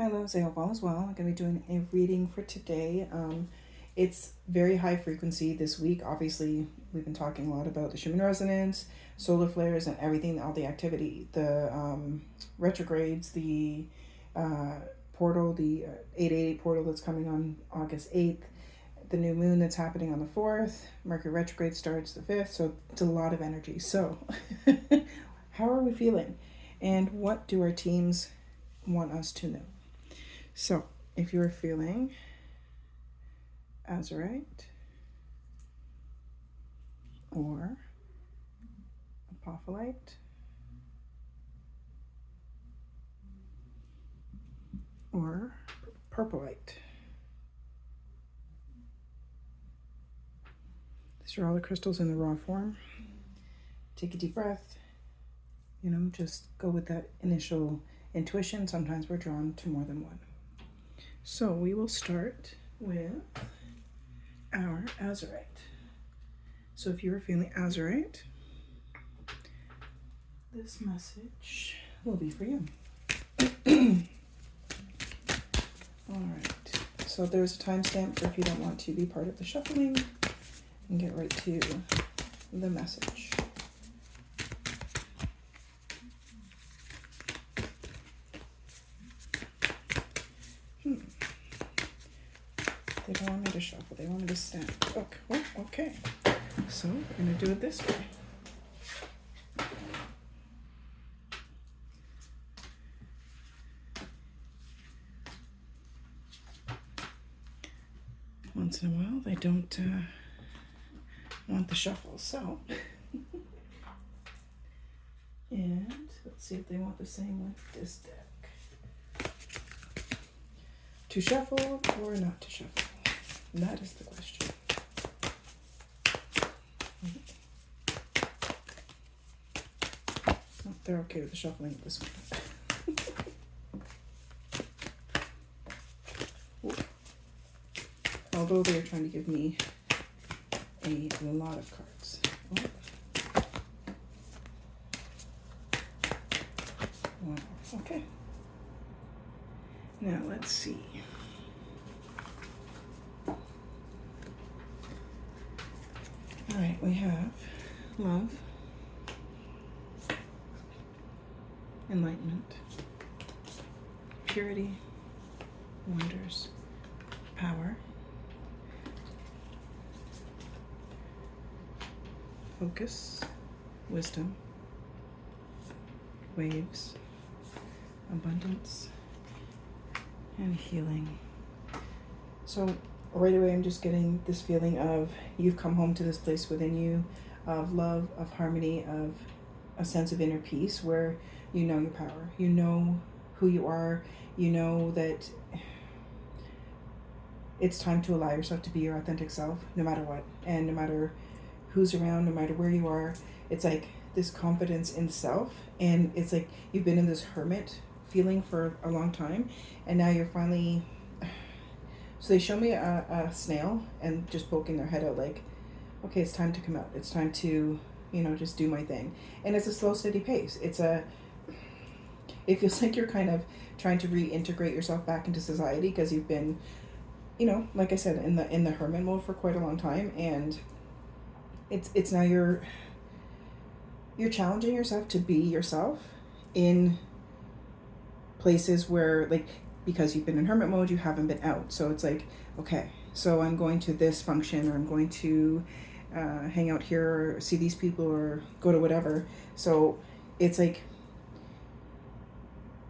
Hi loves, I hope all is well. I'm going to be doing a reading for today. It's very high frequency this week. Obviously, we've been talking a lot about the Schumann resonance, solar flares, and everything, all the activity, the retrogrades, the portal, the 888 portal that's coming on August 8th, the new moon that's happening on the 4th, Mercury retrograde starts the 5th, so it's a lot of energy. So, how are we feeling? And what do our teams want us to know? So, if you're feeling Azurite or Apophilite or Purpurite, these are all the crystals in the raw form. Take a deep breath, just go with that initial intuition. Sometimes we're drawn to more than one. So we will start with our Azurite. So if you are feeling Azurite, this message will be for you. All right. So there's a timestamp for if you don't want to be part of the shuffling, and get right to the message. They don't want me to shuffle, they want me to stand. Okay, well, okay. So we're going to do it this way. Once in a while, they don't want the shuffle, so. And let's see if they want the same with this deck. To shuffle or not to shuffle? That is the question. Oh, they're okay with the shuffling of this one. Although they're trying to give me a lot of cards. Oh. Wow. Okay. Now let's see. All right, we have love, enlightenment, purity, wonders, power, focus, wisdom, waves, abundance, and healing. So right away, I'm just getting this feeling of you've come home to this place within you of love, of harmony, of a sense of inner peace where you know your power. You know who you are. You know that it's time to allow yourself to be your authentic self, no matter what. And no matter who's around, no matter where you are, it's like this confidence in self. And it's like you've been in this hermit feeling for a long time. And now you're finally... So they show me a snail and just poking their head out like, okay, it's time to come out. It's time to, just do my thing. And it's a slow, steady pace. It feels like you're kind of trying to reintegrate yourself back into society because you've been, like I said, in the hermit mode for quite a long time. And it's now you're challenging yourself to be yourself in places where, like, because you've been in hermit mode, you haven't been out. So it's like, okay, so I'm going to this function, or I'm going to hang out here, or see these people, or go to whatever. So it's like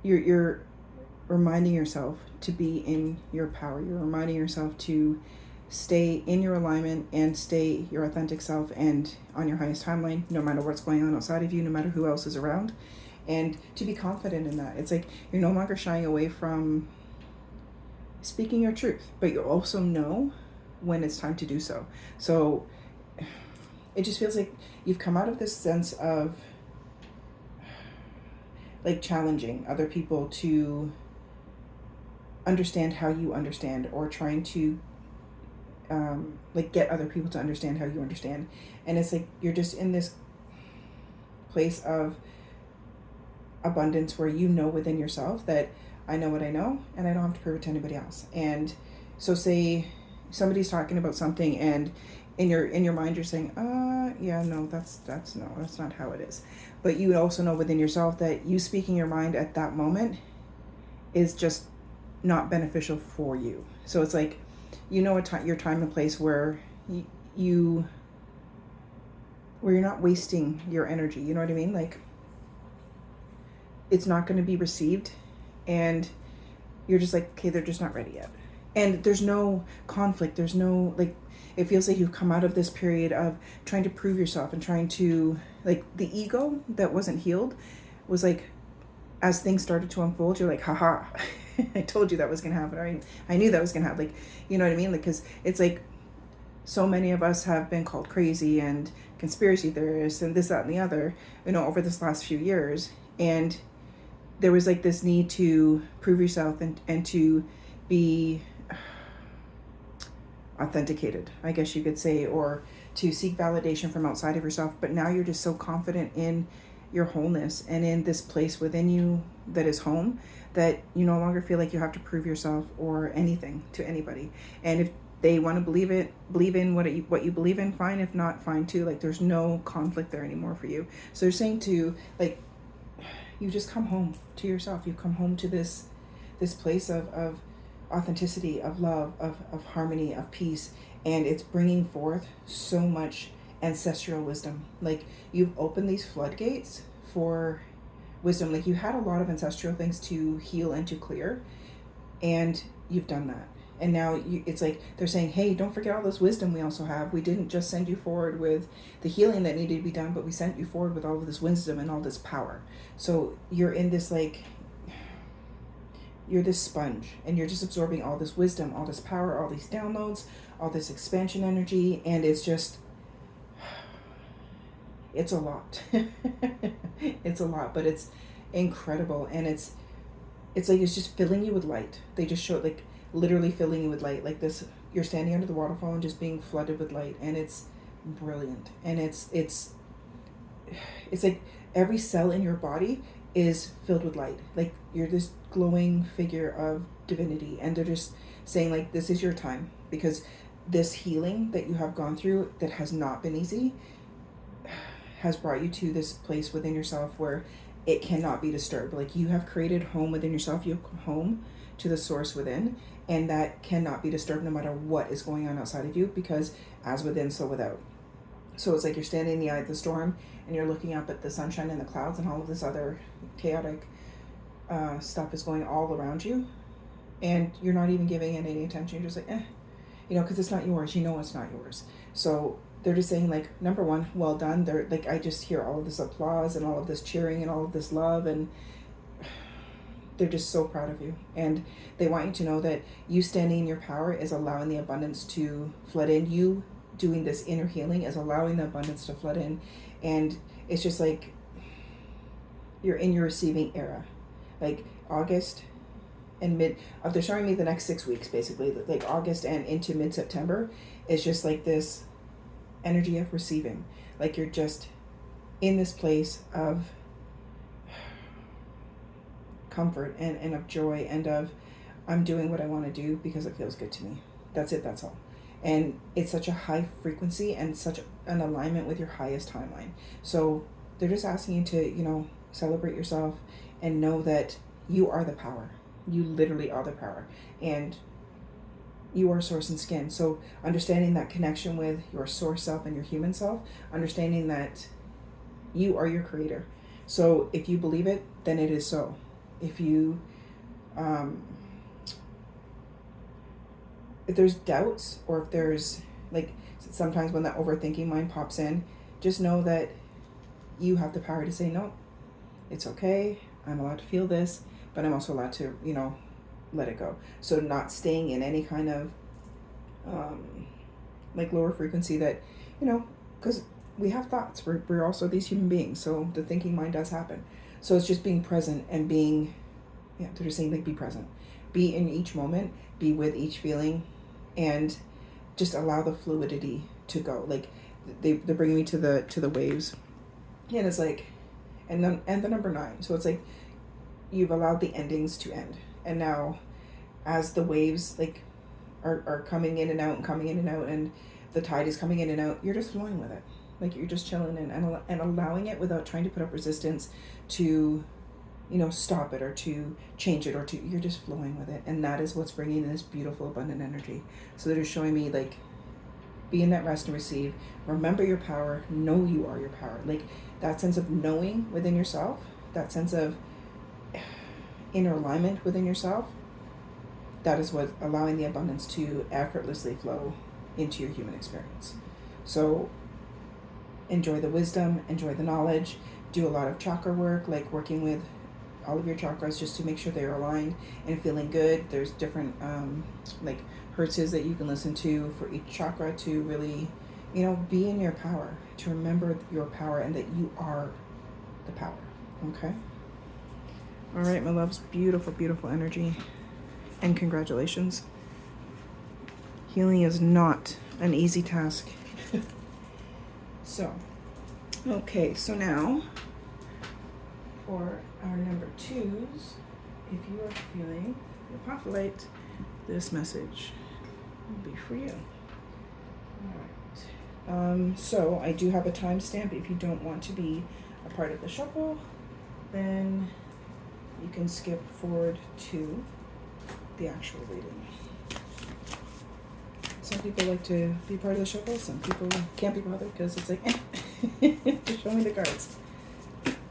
you're reminding yourself to be in your power. You're reminding yourself to stay in your alignment and stay your authentic self and on your highest timeline, no matter what's going on outside of you, no matter who else is around. And to be confident in that. It's like you're no longer shying away from speaking your truth, but you also know when it's time to do so. So it just feels like you've come out of this sense of like challenging other people to understand how you understand, or trying to like get other people to understand how you understand. And it's like you're just in this place of abundance where you know within yourself that I know what I know, and I don't have to prove it to anybody else. And so say somebody's talking about something, and in your mind you're saying, yeah, no, that's not how it is. But you also know within yourself that you speaking your mind at that moment is just not beneficial for you. So it's like, you know, your time and place where you're not wasting your energy. You know what I mean? Like, it's not going to be received, and you're just like, okay, they're just not ready yet. And there's no conflict. There's no, like, it feels like you've come out of this period of trying to prove yourself and trying to, like, the ego that wasn't healed was like, as things started to unfold, you're like, haha, I told you that was going to happen. I knew that was going to happen. Like, you know what I mean? Like, because it's like, so many of us have been called crazy and conspiracy theorists and this, that, and the other, you know, over this last few years. And there was like this need to prove yourself and to be authenticated, I guess you could say, or to seek validation from outside of yourself. But now you're just so confident in your wholeness and in this place within you that is home, that you no longer feel like you have to prove yourself or anything to anybody. And if they want to believe in what you believe in, fine. If not, fine too. Like, there's no conflict there anymore for you. So they're saying to, like, you just come home to yourself. You come home to this place of authenticity, of love, of harmony, of peace. And it's bringing forth so much ancestral wisdom. Like, you've opened these floodgates for wisdom. Like, you had a lot of ancestral things to heal and to clear, and you've done that. And now it's like they're saying, hey, don't forget all this wisdom we also have. We didn't just send you forward with the healing that needed to be done, but we sent you forward with all of this wisdom and all this power. So you're in this, like, you're this sponge, and you're just absorbing all this wisdom, all this power, all these downloads, all this expansion energy. And it's just, it's a lot. It's a lot, but it's incredible. And it's like, it's just filling you with light. They just show, like, literally filling you with light, like this, you're standing under the waterfall and just being flooded with light. And it's brilliant. And it's like every cell in your body is filled with light. Like, you're this glowing figure of divinity, and they're just saying, like, this is your time, because this healing that you have gone through, that has not been easy, has brought you to this place within yourself where it cannot be disturbed. Like, you have created home within yourself. You have come home to the source within, and that cannot be disturbed no matter what is going on outside of you, because as within, so without. So it's like you're standing in the eye of the storm, and you're looking up at the sunshine and the clouds, and all of this other chaotic stuff is going all around you, and you're not even giving it any attention. You're just like, you know, because it's not yours. You know it's not yours. So they're just saying, like, number one, well done. They're like, I just hear all of this applause and all of this cheering and all of this love, and they're just so proud of you. And they want you to know that you standing in your power is allowing the abundance to flood in. You doing this inner healing is allowing the abundance to flood in. And it's just like, you're in your receiving era. Like, August and they're showing me the next 6 weeks, basically, like August and into mid-September is just like this energy of receiving. Like, you're just in this place of comfort and of joy, and of, I'm doing what I want to do because it feels good to me. That's it. That's all. And it's such a high frequency and such an alignment with your highest timeline. So they're just asking you to, you know, celebrate yourself and know that you are the power. You literally are the power, and you are source and skin. So understanding that connection with your source self and your human self, understanding that you are your creator. So if you believe it, then it is so. If you, if there's doubts, or if there's, like, sometimes when that overthinking mind pops in, just know that you have the power to say, no, it's okay. I'm allowed to feel this, but I'm also allowed to, you know, let it go. So not staying in any kind of, like, lower frequency that, you know, because we have thoughts. We're also these human beings. So the thinking mind does happen. So it's just being present and being, yeah, they're just saying, like, be present. Be in each moment, be with each feeling, and just allow the fluidity to go. Like, they're bringing me to the waves. And it's like, and the number 9. So it's like, you've allowed the endings to end. And now as the waves like are coming in and out and coming in and out, and the tide is coming in and out, you're just flowing with it. Like you're just chilling and allowing it without trying to put up resistance to, stop it or to change it, or to, you're just flowing with it. And that is what's bringing in this beautiful abundant energy. So they're showing me like, be in that rest and receive. Remember your power. Know you are your power. Like that sense of knowing within yourself, that sense of inner alignment within yourself, that is what allowing the abundance to effortlessly flow into your human experience. So enjoy the wisdom, enjoy the knowledge, do a lot of chakra work, like working with all of your chakras just to make sure they're aligned and feeling good. There's different like hertzes that you can listen to for each chakra to really, be in your power, to remember your power and that you are the power. Okay? All right, my loves, beautiful, beautiful energy. And congratulations. Healing is not an easy task. So, okay, so now for our number 2s, if you are feeling the Apophilite, this message will be for you. All right. So I do have a timestamp. If you don't want to be a part of the shuffle, then you can skip forward to the actual reading. Some people like to be part of the shuffle. Some people can't be bothered because it's like, just show me the cards.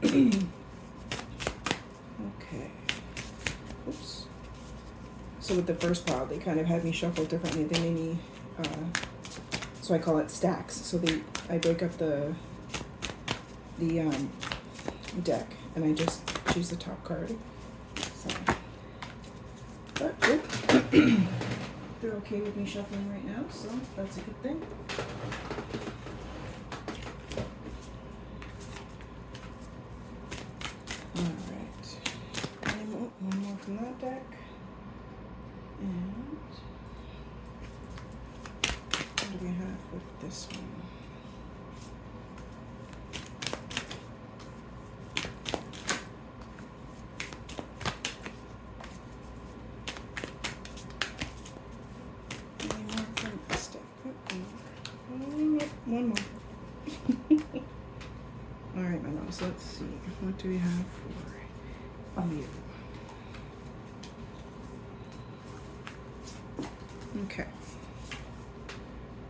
Okay. Oops. So with the first pile, they kind of had me shuffle differently. They made me, so I call it stacks. So I break up the deck, and I just choose the top card. So, but they're okay with me shuffling right now, so that's a good thing. Alright. One more from that deck. And what do we have with this one? One more. Alright, my loves, let's see. What do we have for you? Okay.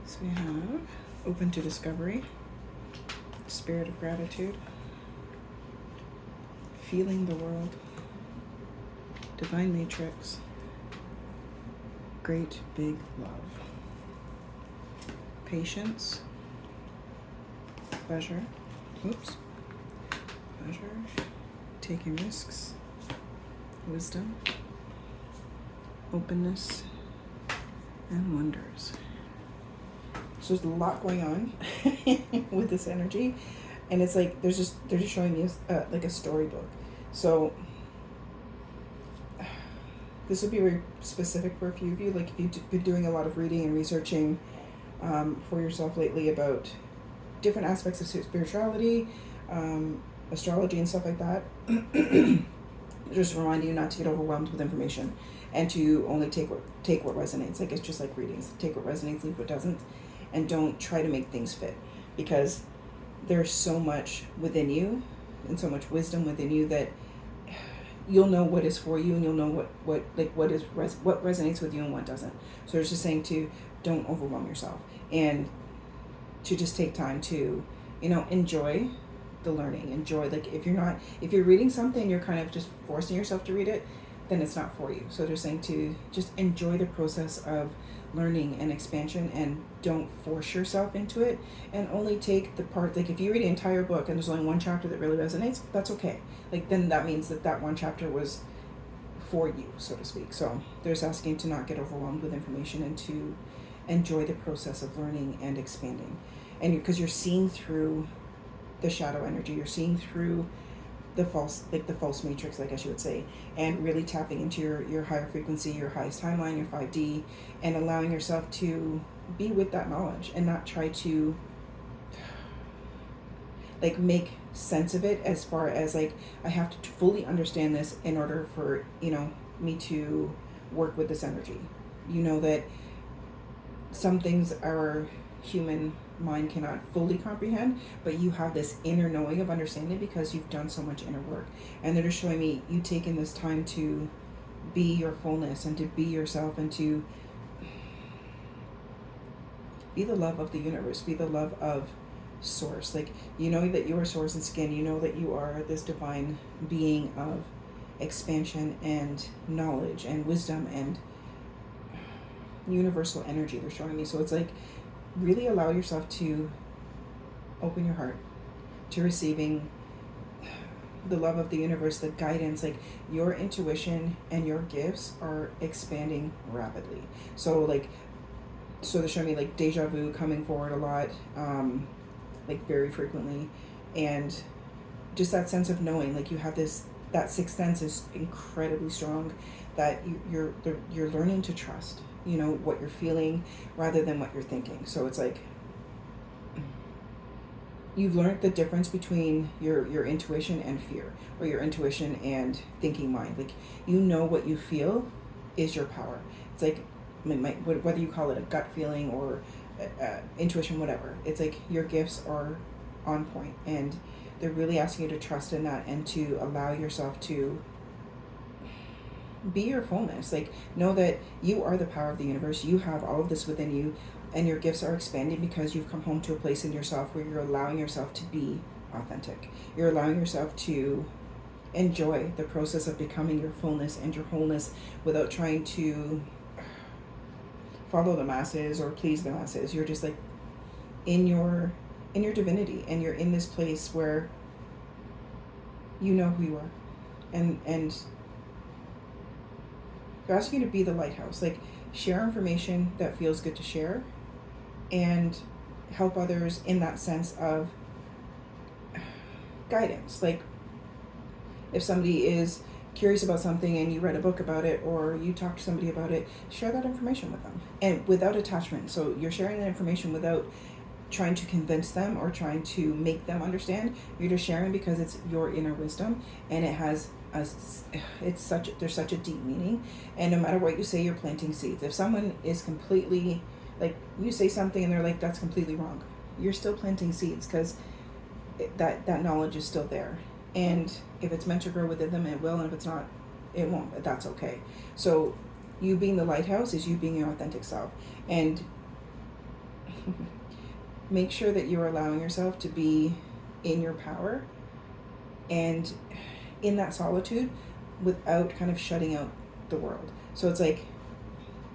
So we have open to discovery, spirit of gratitude, feeling the world, divine matrix, great big love, patience, pleasure, taking risks, wisdom, openness, and wonders. So there's a lot going on with this energy, and it's like they're just showing me like a storybook. So this would be very specific for a few of you. Like if you've been doing a lot of reading and researching for yourself lately about different aspects of spirituality, astrology and stuff like that, just remind you not to get overwhelmed with information and to only take what resonates. Like it's just like readings. Take what resonates, leave what doesn't, and don't try to make things fit, because there's so much within you and so much wisdom within you that you'll know what is for you, and you'll know what resonates with you and what doesn't. So it's just saying to don't overwhelm yourself, and to just take time to, enjoy the learning. Enjoy, like if you're reading something, you're kind of just forcing yourself to read it, then it's not for you. So they're saying to just enjoy the process of learning and expansion, and don't force yourself into it, and only take the part, like if you read an entire book and there's only one chapter that really resonates, that's okay. Like then that means that one chapter was for you, so to speak. So they're just asking to not get overwhelmed with information and to enjoy the process of learning and expanding. And because you're seeing through the shadow energy, you're seeing through the false matrix, I guess you would say, and really tapping into your higher frequency, your highest timeline, your 5D, and allowing yourself to be with that knowledge and not try to like make sense of it, as far as like I have to fully understand this in order for me to work with this energy. You know that some things our human mind cannot fully comprehend, but you have this inner knowing of understanding because you've done so much inner work. And they're just showing me you taking this time to be your fullness and to be yourself and to be the love of the universe, be the love of source. Like, you know that you are source and skin, you know that you are this divine being of expansion and knowledge and wisdom and universal energy, they're showing me. So it's like, really allow yourself to open your heart to receiving the love of the universe, the guidance. Like, your intuition and your gifts are expanding rapidly. So they're showing me like deja vu coming forward a lot, like very frequently, and just that sense of knowing, like you have this, that sixth sense is incredibly strong, that you're learning to trust, you know, what you're feeling rather than what you're thinking. So it's like you've learned the difference between your intuition and fear, or your intuition and thinking mind. Like, you know what you feel is your power. It's like, whether you call it a gut feeling or intuition, whatever, it's like your gifts are on point, and they're really asking you to trust in that and to allow yourself to be your fullness. Like, know that you are the power of the universe. You have all of this within you, and your gifts are expanding because you've come home to a place in yourself where you're allowing yourself to be authentic. You're allowing yourself to enjoy the process of becoming your fullness and your wholeness without trying to follow the masses or please the masses. You're just like in your divinity, and you're in this place where you know who you are, and they're asking you to be the lighthouse. Like, share information that feels good to share and help others in that sense of guidance. Like, if somebody is curious about something and you read a book about it or you talk to somebody about it, share that information with them, and without attachment. So you're sharing that information without trying to convince them or trying to make them understand. You're just sharing because it's your inner wisdom, and it has there's such a deep meaning. And no matter what you say, you're planting seeds. If someone is completely, like, you say something and they're like, that's completely wrong, you're still planting seeds, because that knowledge is still there. And if it's meant to grow within them, it will, and if it's not, it won't. But that's okay. So you being the lighthouse is you being your authentic self, and make sure that you're allowing yourself to be in your power and in that solitude without kind of shutting out the world. So it's like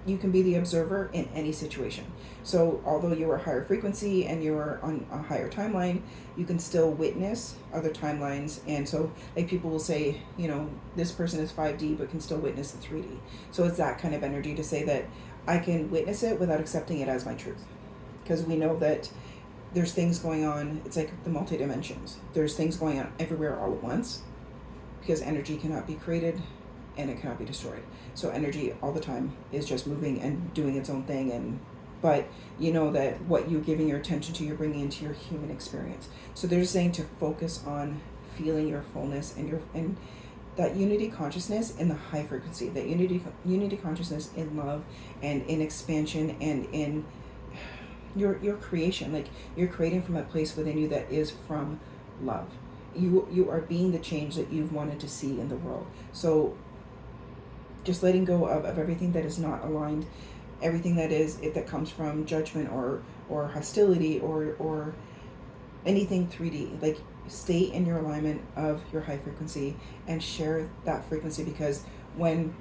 you can be the observer in any situation. So although you're a higher frequency and you're on a higher timeline, you can still witness other timelines. And so, like, people will say, you know, this person is 5D but can still witness the 3D. So it's that kind of energy to say that I can witness it without accepting it as my truth. Because we know that there's things going on. It's like the multi-dimensions. There's things going on everywhere all at once, because energy cannot be created and it cannot be destroyed. So energy all the time is just moving and doing its own thing. But you know that what you're giving your attention to, you're bringing into your human experience. So they're just saying to focus on feeling your fullness and that unity consciousness in the high frequency, that unity consciousness in love and in expansion and in your creation. Like, you're creating from a place within you that is from love. You are being the change that you've wanted to see in the world. So just letting go of everything that is not aligned, everything that comes from judgment or hostility or anything 3D. Like, stay in your alignment of your high frequency and share that frequency, because when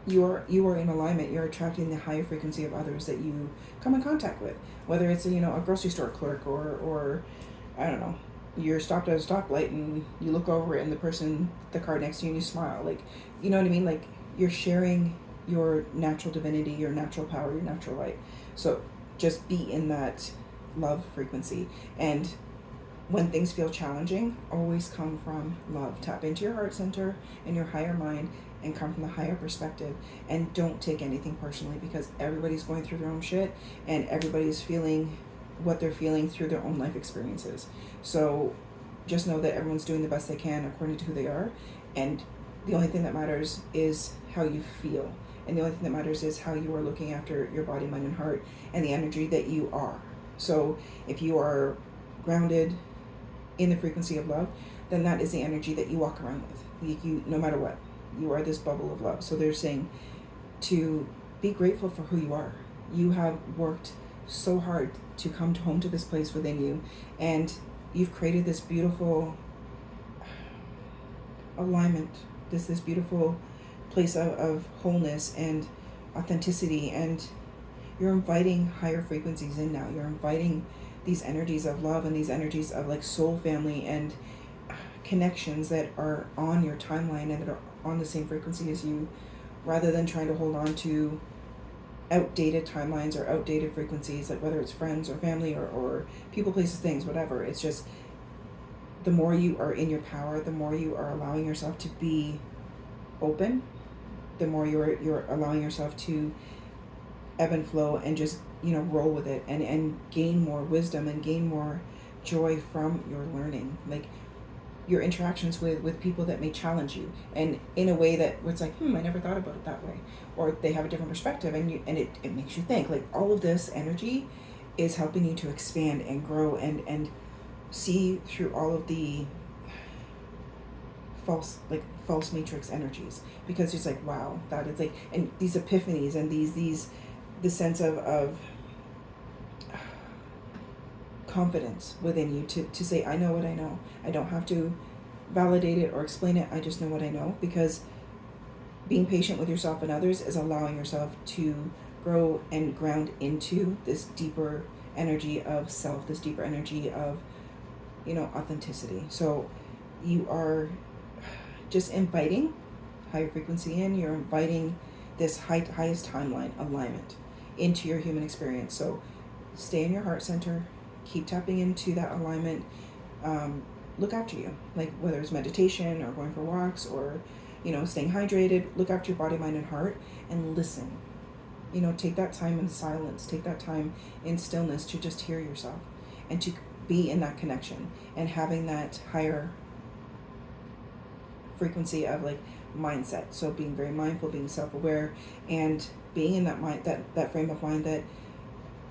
you are in alignment, you're attracting the higher frequency of others that you come in contact with, whether it's a grocery store clerk or I don't know, you're stopped at a stoplight and you look over and the car next to you, and you smile. Like, you know what I mean? Like, you're sharing your natural divinity, your natural power, your natural light. So just be in that love frequency. And when things feel challenging, always come from love. Tap into your heart center and your higher mind and come from the higher perspective, and don't take anything personally, because everybody's going through their own shit and everybody's feeling what they're feeling through their own life experiences. So just know that everyone's doing the best they can according to who they are, and The only thing that matters is how you feel. And the only thing that matters is how you are looking after your body, mind, and heart, and the energy that you are. So if you are grounded in the frequency of love, then that is the energy that you walk around with. You, no matter what, you are this bubble of love. So they're saying to be grateful for who you are. You have worked so hard to come home to this place within you, and you've created this beautiful alignment, this beautiful place of wholeness and authenticity, and you're inviting higher frequencies in now. You're inviting these energies of love and these energies of like soul family and connections that are on your timeline and that are on the same frequency as you, rather than trying to hold on to outdated timelines or outdated frequencies, like whether it's friends or family or people, places, things, whatever. It's just the more you are in your power, the more you are allowing yourself to be open, the more you're allowing yourself to ebb and flow and just, roll with it and gain more wisdom and gain more joy from your learning. Like your interactions with people that may challenge you, and in a way that it's like, I never thought about it that way, or they have a different perspective, and it makes you think. Like all of this energy is helping you to expand and grow and see through all of the false matrix energies, because it's like, wow, that is like, and these epiphanies and the sense of confidence within you to say, I know what I know. I don't have to validate it or explain it. I just know what I know, because being patient with yourself and others is allowing yourself to grow and ground into this deeper energy of self, this deeper energy of, authenticity. So you are just inviting higher frequency in. You're inviting this highest timeline alignment into your human experience. So stay in your heart center. Keep tapping into that alignment. Look after you, like whether it's meditation or going for walks or, staying hydrated. Look after your body, mind, and heart, and listen. Take that time in silence. Take that time in stillness to just hear yourself and to be in that connection and having that higher frequency of like mindset. So being very mindful, being self-aware, and being in that mind, that frame of mind that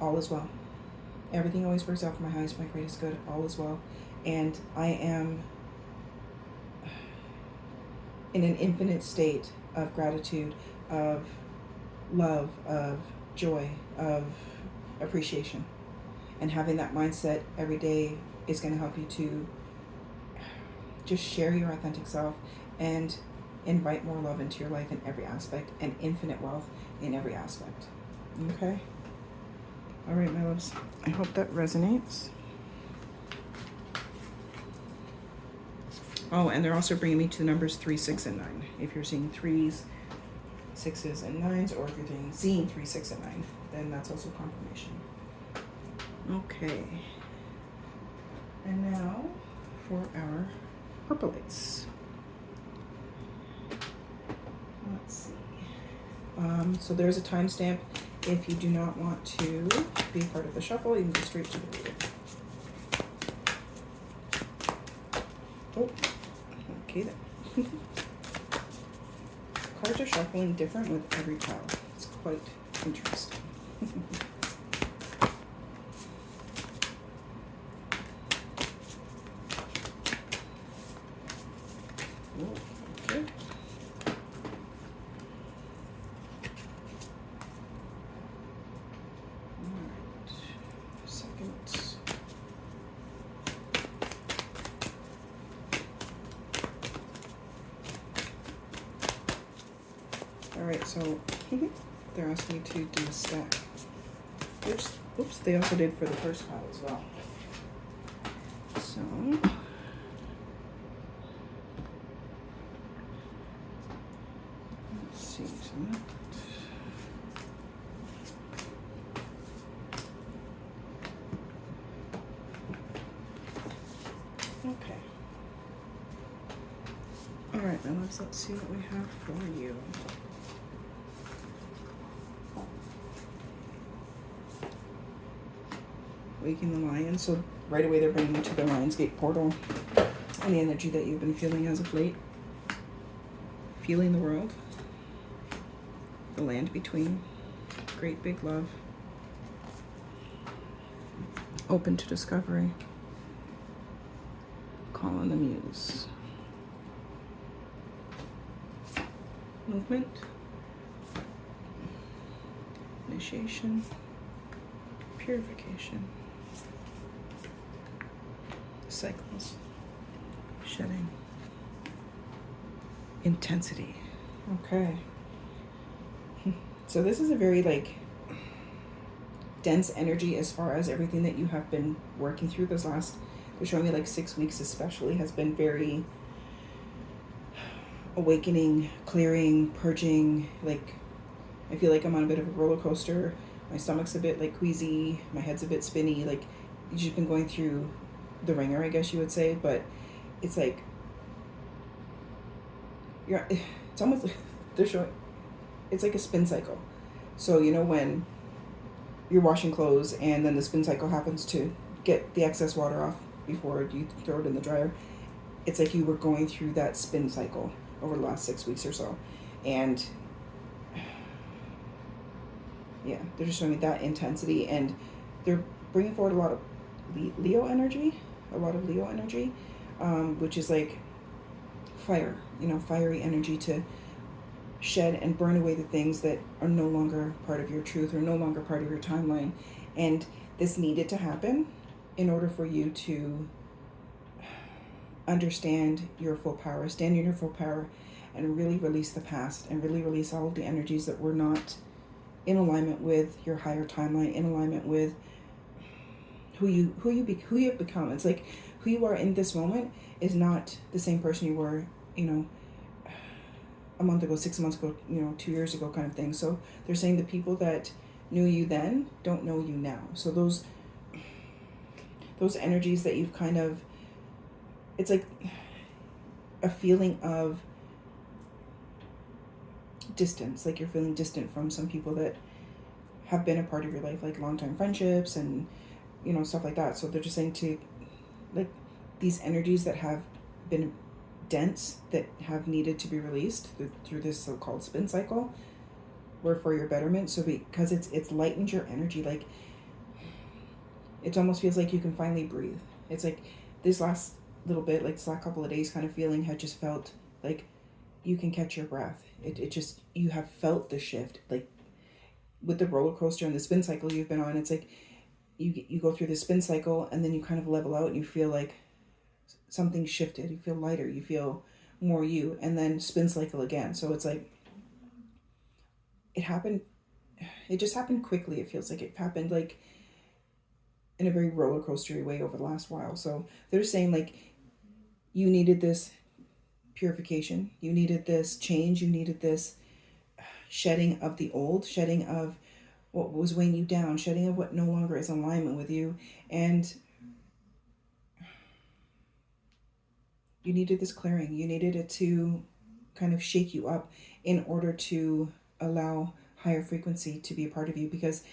all is well. Everything always works out for my highest, my greatest good. All is well. And I am in an infinite state of gratitude, of love, of joy, of appreciation. And having that mindset every day is going to help you to just share your authentic self and invite more love into your life in every aspect, and infinite wealth in every aspect. Okay? All right, my loves. I hope that resonates. Oh, and they're also bringing me to the numbers 3, 6, and 9. If you're seeing 3s, 6s, and 9s, or if you're seeing 3, 6, and 9, then that's also confirmation. Okay. And now for our purpurites. Let's see. So there's a timestamp. If you do not want to be a part of the shuffle, you can go straight to the reader. Oh, okay then. Cards are shuffling different with every pile. It's quite interesting. Okay. Alright, so they're asking me to do a stack. Which, oops, they also did for the first pile as well. So, let's see. Okay. Alright, now let's see what we have for you. Waking the Lion. So right away they're bringing you to the Lionsgate portal and the energy that you've been feeling as of late. feeling the world, the land between, great big love, open to discovery, call on the muse, movement, initiation, purification, cycles, shedding, intensity. Okay. So this is a very like dense energy as far as everything that you have been working through this last, they're showing me like 6 weeks especially, has been very awakening, clearing, purging. Like I feel like I'm on a bit of a roller coaster. My stomach's a bit like queasy, my head's a bit spinny. Like you've just been going through the ringer, I guess you would say, but it's like it's almost like they're showing, it's like a spin cycle. So you know when you're washing clothes and then the spin cycle happens to get the excess water off before you throw it in the dryer, it's like you were going through that spin cycle over the last 6 weeks or so. And yeah, they're just showing me that intensity, and they're bringing forward a lot of Leo energy, which is like fire, fiery energy to shed and burn away the things that are no longer part of your truth or no longer part of your timeline. And this needed to happen in order for you to understand your full power, stand in your full power, and really release the past and really release all of the energies that were not in alignment with your higher timeline, in alignment with who you have become. It's like who you are in this moment is not the same person you were, a month ago, 6 months ago, 2 years ago, kind of thing. So they're saying the people that knew you then don't know you now. So those energies that you've kind of, it's like a feeling of distance, like you're feeling distant from some people that have been a part of your life, like long-time friendships and stuff like that. So they're just saying to, like, these energies that have been dense, that have needed to be released through this so-called spin cycle, were for your betterment. So because it's lightened your energy, like it almost feels like you can finally breathe. It's like this last little bit, like this last couple of days kind of feeling had just felt like you can catch your breath. It just, you have felt the shift, like with the roller coaster and the spin cycle you've been on. It's like you go through the spin cycle and then you kind of level out and you feel like something shifted. You feel lighter, you feel more you, and then spin cycle again. So it's like it just happened quickly. It feels like it happened like in a very roller coastery way over the last while. So they're saying like you needed this purification, you needed this change, you needed this shedding of the old, shedding of what was weighing you down, shedding of what no longer is in alignment with you. And you needed this clearing. You needed it to kind of shake you up in order to allow higher frequency to be a part of you, because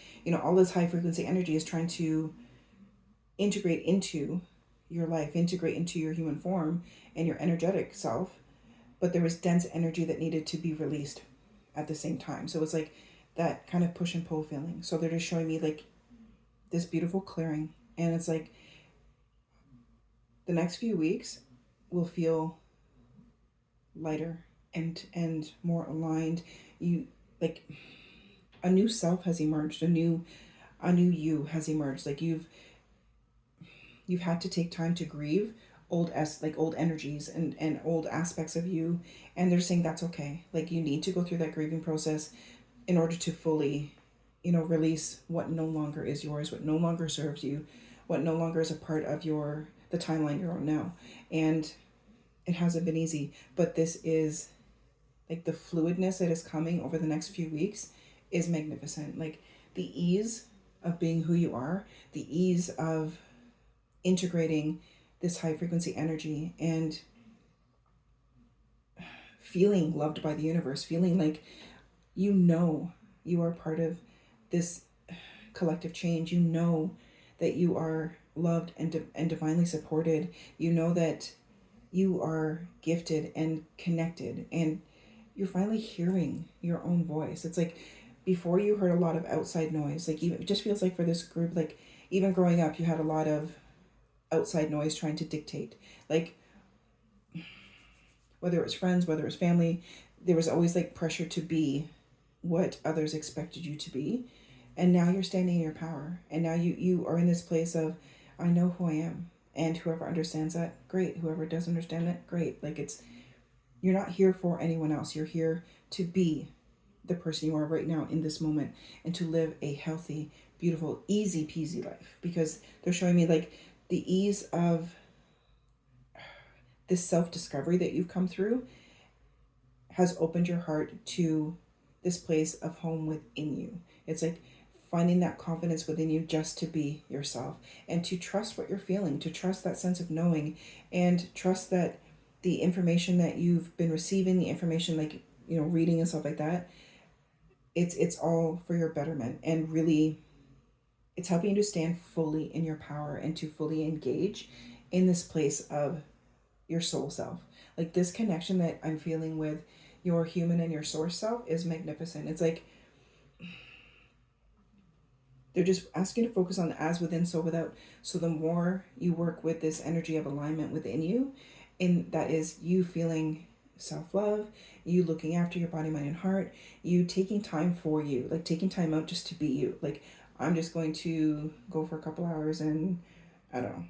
all this high frequency energy is trying to integrate into your life, integrate into your human form and your energetic self, but there was dense energy that needed to be released at the same time. So it's like that kind of push and pull feeling. So they're just showing me like this beautiful clearing, and it's like the next few weeks will feel lighter and more aligned. You, like, a new self has emerged, a new you has emerged. Like you've had to take time to grieve old energies and old aspects of you, and they're saying that's okay. Like you need to go through that grieving process in order to fully release what no longer is yours, what no longer serves you, what no longer is a part of the timeline you're on now. And it hasn't been easy, but this is like the fluidness that is coming over the next few weeks is magnificent. Like the ease of being who you are, the ease of integrating this high frequency energy and feeling loved by the universe, feeling like you are part of this collective change. That you are loved and divinely supported. That you are gifted and connected, and you're finally hearing your own voice. It's like before you heard a lot of outside noise. Like even it just feels like for this group, like even growing up, you had a lot of outside noise trying to dictate. Like whether it was friends, whether it was family, there was always like pressure to be what others expected you to be. And now you're standing in your power. And now you are in this place of, I know who I am. And whoever understands that, great. Whoever doesn't understand that, great. Like you're not here for anyone else. You're here to be the person you are right now in this moment and to live a healthy, beautiful, easy peasy life. Because they're showing me like the ease of this self-discovery that you've come through has opened your heart to this place of home within you. It's like finding that confidence within you just to be yourself and to trust what you're feeling, to trust that sense of knowing, and trust that the information that you've been receiving, the information like, reading and stuff like that, it's all for your betterment. And really, it's helping you to stand fully in your power and to fully engage in this place of your soul self. Like this connection that I'm feeling with your human and your source self is magnificent. It's like they're just asking you to focus on the as within, so without. So the more you work with this energy of alignment within you, and that is you feeling self-love, you looking after your body, mind, and heart, you taking time for you, like taking time out just to be you. Like I'm just going to go for a couple hours and I don't know,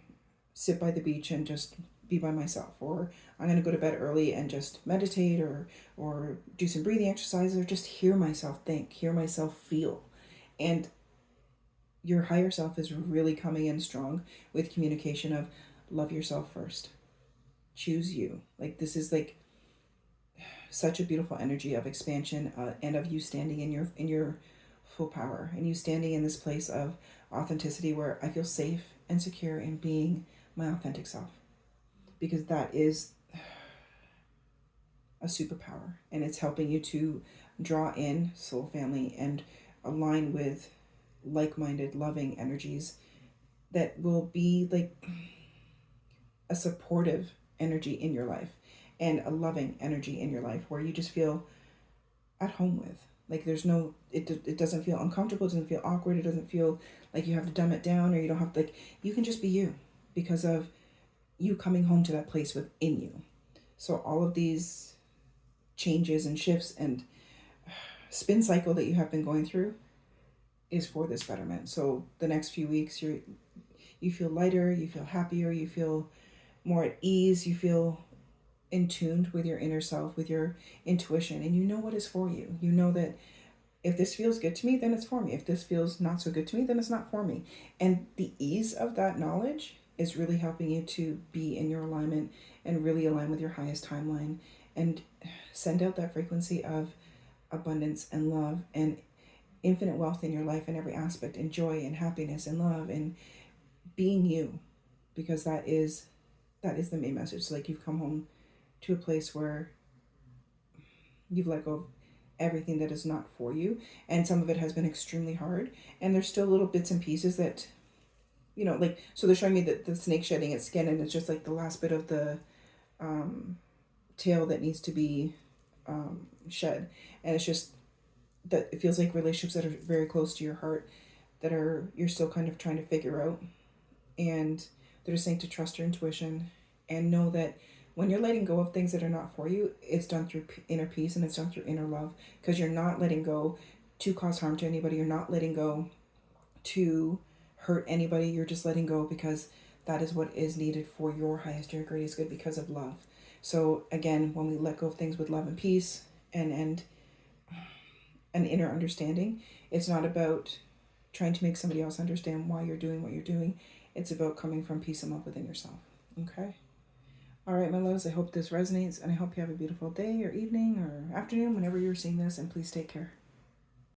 sit by the beach and just be by myself, or I'm going to go to bed early and just meditate or do some breathing exercises, or just hear myself think, hear myself feel. And your higher self is really coming in strong with communication of love yourself first, choose you. Like this is like such a beautiful energy of expansion, and of you standing in your full power, and you standing in this place of authenticity where I feel safe and secure in being my authentic self, because that is a superpower, and it's helping you to draw in soul family and align with like-minded loving energies that will be like a supportive energy in your life and a loving energy in your life where you just feel at home with. Like there's no, it doesn't feel uncomfortable, it doesn't feel awkward, it doesn't feel like you have to dumb it down, or you don't have to, like, you can just be you because of you coming home to that place within you. So all of these changes and shifts and spin cycle that you have been going through is for this betterment. So the next few weeks you feel lighter, you feel happier, you feel more at ease, you feel in tuned with your inner self, with your intuition, and you know what is for you. You know that if this feels good to me, then it's for me. If this feels not so good to me, then it's not for me. And the ease of that knowledge is really helping you to be in your alignment and really align with your highest timeline and send out that frequency of abundance and love and infinite wealth in your life in every aspect, and joy and happiness and love and being you, because that is the main message. So like you've come home to a place where you've let go of everything that is not for you, and some of it has been extremely hard, and there's still little bits and pieces that, like, so they're showing me that the snake shedding its skin, and it's just like the last bit of the tail that needs to be shed, and it's just that it feels like relationships that are very close to your heart that you're still kind of trying to figure out, and they're just saying to trust your intuition and know that when you're letting go of things that are not for you, it's done through inner peace and it's done through inner love, because you're not letting go to cause harm to anybody. You're not letting go to hurt anybody. You're just letting go because that is what is needed for your highest, your greatest good, because of love. So again, when we let go of things with love and peace and an inner understanding, it's not about trying to make somebody else understand why you're doing what you're doing. It's about coming from peace and love within yourself. Okay? All right, my loves, I hope this resonates, and I hope you have a beautiful day or evening or afternoon whenever you're seeing this, and please take care.